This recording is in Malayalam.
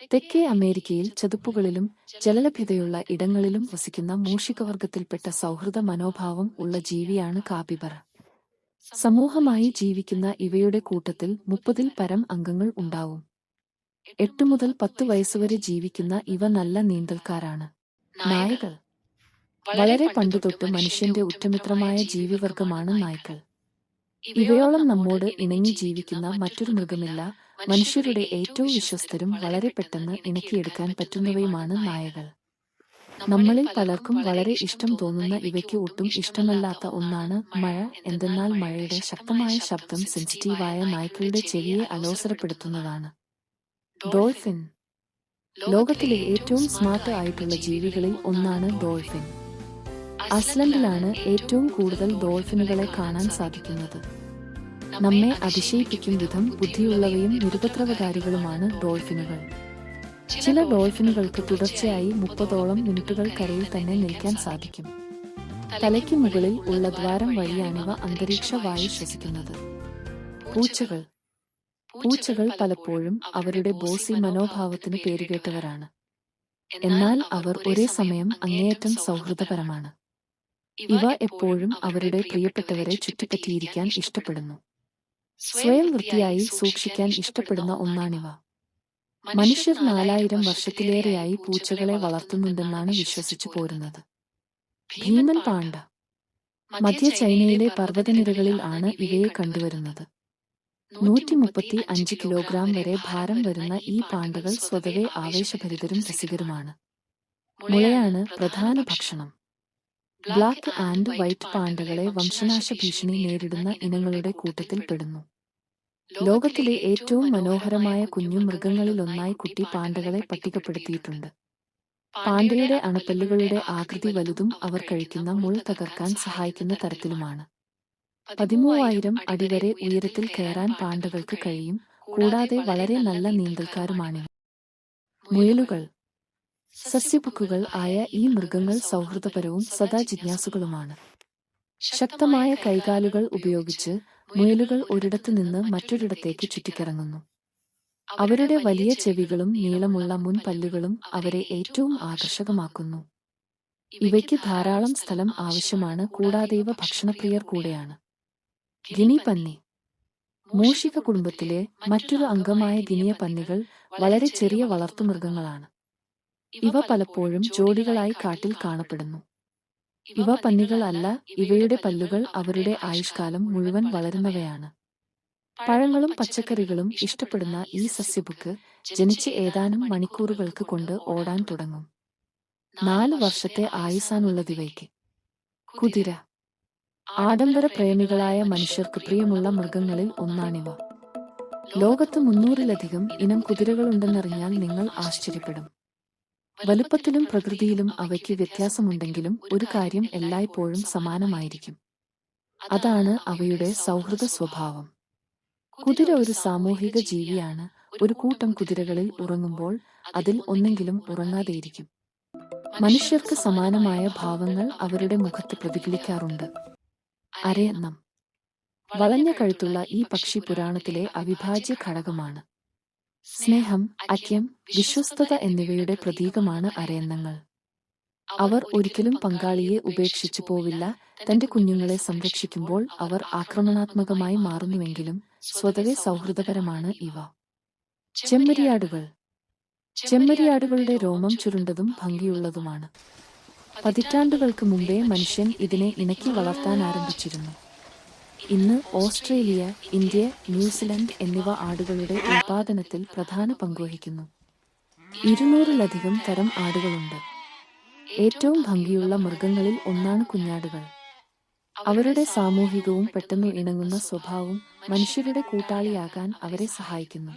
തെക്കേ അമേരിക്കയിൽ ചതുപ്പുകളിലും ജലലഭ്യതയുള്ള ഇടങ്ങളിലും വസിക്കുന്ന മൂഷികവർഗത്തിൽപ്പെട്ട സൗഹൃദ മനോഭാവം ഉള്ള ജീവിയാണ് കാപിബറ. സമൂഹമായി ജീവിക്കുന്ന ഇവയുടെ കൂട്ടത്തിൽ 30-ൽ പരം അംഗങ്ങൾ ഉണ്ടാവും. 8 മുതൽ 10 വയസ്സുവരെ ജീവിക്കുന്ന ഇവ നല്ല നീന്തൽക്കാരാണ്. നായകൾ. വളരെ പണ്ടുതൊട്ട് മനുഷ്യന്റെ ഉറ്റമിത്രമായ ജീവിവർഗമാണ് നായ്ക്കൾ. ഇവയോളം നമ്മോട് ഇണങ്ങി ജീവിക്കുന്ന മറ്റൊരു മൃഗമില്ല. മനുഷ്യരുടെ ഏറ്റവും വിശ്വസ്തരും വളരെ പെട്ടെന്ന് ഇണക്കിയെടുക്കാൻ പറ്റുന്നവയുമാണ് നായകൾ. നമ്മളിൽ പലർക്കും വളരെ ഇഷ്ടം തോന്നുന്ന ഇവയ്ക്ക് ഒട്ടും ഇഷ്ടമല്ലാത്ത ഒന്നാണ് മഴ. എന്തെന്നാൽ മഴയുടെ ശക്തമായ ശബ്ദം സെൻസിറ്റീവായ നായ്ക്കളുടെ ചെവിയെ അലോസരപ്പെടുത്തുന്നതാണ്. ഡോൾഫിൻ. ലോകത്തിലെ ഏറ്റവും സ്മാർട്ട് ആയിട്ടുള്ള ജീവികളിൽ ഒന്നാണ് ഡോൾഫിൻ. ഐസ്ലൻഡിലാണ് ഏറ്റവും കൂടുതൽ ഡോൾഫിനുകളെ കാണാൻ സാധിക്കുന്നത്. നമ്മെ അതിശയിപ്പിക്കും വിധം ബുദ്ധിയുള്ളവയും നിരുപദ്രവകാരികളുമാണ് ഡോൾഫിനുകൾ. ചില ഡോൾഫിനുകൾക്ക് തുടർച്ചയായി 30ഓളം മിനിറ്റുകൾ കരയിൽ തന്നെ നിൽക്കാൻ സാധിക്കും. തലയ്ക്ക് മുകളിൽ ഉള്ള ദ്വാരം വഴിയാണിവ അന്തരീക്ഷ വായു ശ്വസിക്കുന്നത്. പൂച്ചകൾ. പൂച്ചകൾ പലപ്പോഴും അവരുടെ ബോസി മനോഭാവത്തിന് പേരുകേട്ടവരാണ്. എന്നാൽ അവർ ഒരേ സമയം അങ്ങേയറ്റം സൗഹൃദപരമാണ്. ഇവ എപ്പോഴും അവരുടെ പ്രിയപ്പെട്ടവരെ ചുറ്റിപ്പറ്റിയിരിക്കാൻ ഇഷ്ടപ്പെടുന്നു. സ്വയം വൃത്തിയായി സൂക്ഷിക്കാൻ ഇഷ്ടപ്പെടുന്ന ഒന്നാണിവ. മനുഷ്യർ 4000 വർഷത്തിലേറെയായി പൂച്ചകളെ വളർത്തുന്നുണ്ടെന്നാണ് വിശ്വസിച്ചു പോരുന്നത്. ഭീമൻ പാണ്ട. മധ്യ ചൈനയിലെ പർവ്വതനിരകളിൽ ആണ് ഇവയെ കണ്ടുവരുന്നത്. 135 കിലോഗ്രാം വരെ ഭാരം വരുന്ന ഈ പാണ്ടകൾ സ്വതവേ ആവേശഭരിതരും രസികരുമാണ്. മുളയാണ് പ്രധാന ഭക്ഷണം. ബ്ലാക്ക് ആൻഡ് വൈറ്റ് പാണ്ടകളെ വംശനാശ ഭീഷണി നേരിടുന്ന ഇനങ്ങളുടെ കൂട്ടത്തിൽ പെടുന്നു. ലോകത്തിലെ ഏറ്റവും മനോഹരമായ കുഞ്ഞു മൃഗങ്ങളിലൊന്നായി കുട്ടി പാണ്ടകളെ പട്ടികപ്പെടുത്തിയിട്ടുണ്ട്. പാണ്ടയുടെ അണപ്പല്ലുകളുടെ ആകൃതി വലുതും അവർ കഴിക്കുന്ന മുൾ തകർക്കാൻ സഹായിക്കുന്ന തരത്തിലുമാണ്. 13,000 അടി വരെ ഉയരത്തിൽ കയറാൻ പാണ്ടകൾക്ക് കഴിയും. കൂടാതെ വളരെ നല്ല നീന്തൽക്കാരുമാണിവ. മുയലുകൾ. സസ്യഭുക്കുകൾ ആയ ഈ മൃഗങ്ങൾ സൗഹൃദപരവും സദാ ജിജ്ഞാസുകളുമാണ്. ശക്തമായ കൈകാലുകൾ ഉപയോഗിച്ച് മുയലുകൾ ഒരിടത്തു നിന്ന് മറ്റൊരിടത്തേക്ക് ചുറ്റിക്കറങ്ങുന്നു. അവരുടെ വലിയ ചെവികളും നീളമുള്ള മുൻപല്ലുകളും അവരെ ഏറ്റവും ആകർഷകമാക്കുന്നു. ഇവയ്ക്ക് ധാരാളം സ്ഥലം ആവശ്യമാണ്. കൂടാതെ ഇവ ഭക്ഷണപ്രിയർ കൂടെയാണ്. ഗിനി പന്നി. മൂഷിക കുടുംബത്തിലെ മറ്റൊരു അംഗമായ ഗിനിയ പന്നികൾ വളരെ ചെറിയ വളർത്തുമൃഗങ്ങളാണ്. ഇവ പലപ്പോഴും ജോഡികളായി കാട്ടിൽ കാണപ്പെടുന്നു. ഇവ പന്നികൾ അല്ല. ഇവയുടെ പല്ലുകൾ അവരുടെ ആയുഷ്കാലം മുഴുവൻ വളരുന്നവയാണ്. പഴങ്ങളും പച്ചക്കറികളും ഇഷ്ടപ്പെടുന്ന ഈ സസ്യഭുക്ക് ജനിച്ച് ഏതാനും മണിക്കൂറുകൾക്ക് കൊണ്ട് ഓടാൻ തുടങ്ങും. 4 വർഷത്തെ ആയുസ്സാണുള്ളതിവയ്ക്ക്. കുതിര. ആഡംബര പ്രേമികളായ മനുഷ്യർക്ക് പ്രിയമുള്ള മൃഗങ്ങളിൽ ഒന്നാണിവ. ലോകത്ത് 300-ലധികം ഇനം കുതിരകളുണ്ടെന്നറിഞ്ഞാൽ നിങ്ങൾ ആശ്ചര്യപ്പെടും. വലുപ്പത്തിലും പ്രകൃതിയിലും അവയ്ക്ക് വ്യത്യാസമുണ്ടെങ്കിലും ഒരു കാര്യം എല്ലായ്പ്പോഴും സമാനമായിരിക്കും. അതാണ് അവയുടെ സൗഹൃദ സ്വഭാവം. കുതിര ഒരു സാമൂഹിക ജീവിയാണ്. ഒരു കൂട്ടം കുതിരകളിൽ ഉറങ്ങുമ്പോൾ അതിൽ ഒന്നെങ്കിലും ഉറങ്ങാതെയിരിക്കും. മനുഷ്യർക്ക് സമാനമായ ഭാവങ്ങൾ അവരുടെ മുഖത്ത് പ്രതിഫലിക്കാറുണ്ട്. അരയന്നം. വളഞ്ഞ കഴുത്തുള്ള ഈ പക്ഷി പുരാണത്തിലെ അവിഭാജ്യ ഘടകമാണ്. സ്നേഹം, ഐക്യം, വിശ്വസ്തത എന്നിവയുടെ പ്രതീകമാണ് അരയന്നങ്ങൾ. അവർ ഒരിക്കലും പങ്കാളിയെ ഉപേക്ഷിച്ചു പോവില്ല. തന്റെ കുഞ്ഞുങ്ങളെ സംരക്ഷിക്കുമ്പോൾ അവർ ആക്രമണാത്മകമായി മാറുന്നുവെങ്കിലും സ്വതവേ സൗഹൃദപരമാണ് ഇവ. ചെമ്മരിയാടുകൾ. ചെമ്മരിയാടുകളുടെ രോമം ചുരുണ്ടതും ഭംഗിയുള്ളതുമാണ്. പതിറ്റാണ്ടുകൾക്ക് മുമ്പേ മനുഷ്യൻ ഇതിനെ ഇണക്കി വളർത്താൻ ആരംഭിച്ചിരുന്നു. ഇന്ന് ഓസ്ട്രേലിയ, ഇന്ത്യ, ന്യൂസിലൻഡ് എന്നിവ ആടുകളുടെ ഉൽപാദനത്തിൽ പ്രധാന പങ്കുവഹിക്കുന്നു. 200-ലധികം തരം ആടുകളുണ്ട്. ഏറ്റവും ഭംഗിയുള്ള മൃഗങ്ങളിൽ ഒന്നാണ് കുഞ്ഞാടുകൾ. അവരുടെ സാമൂഹികവും പെട്ടെന്ന് ഇണങ്ങുന്ന സ്വഭാവം മനുഷ്യരുടെ കൂട്ടാളിയാകാൻ അവരെ സഹായിക്കുന്നു.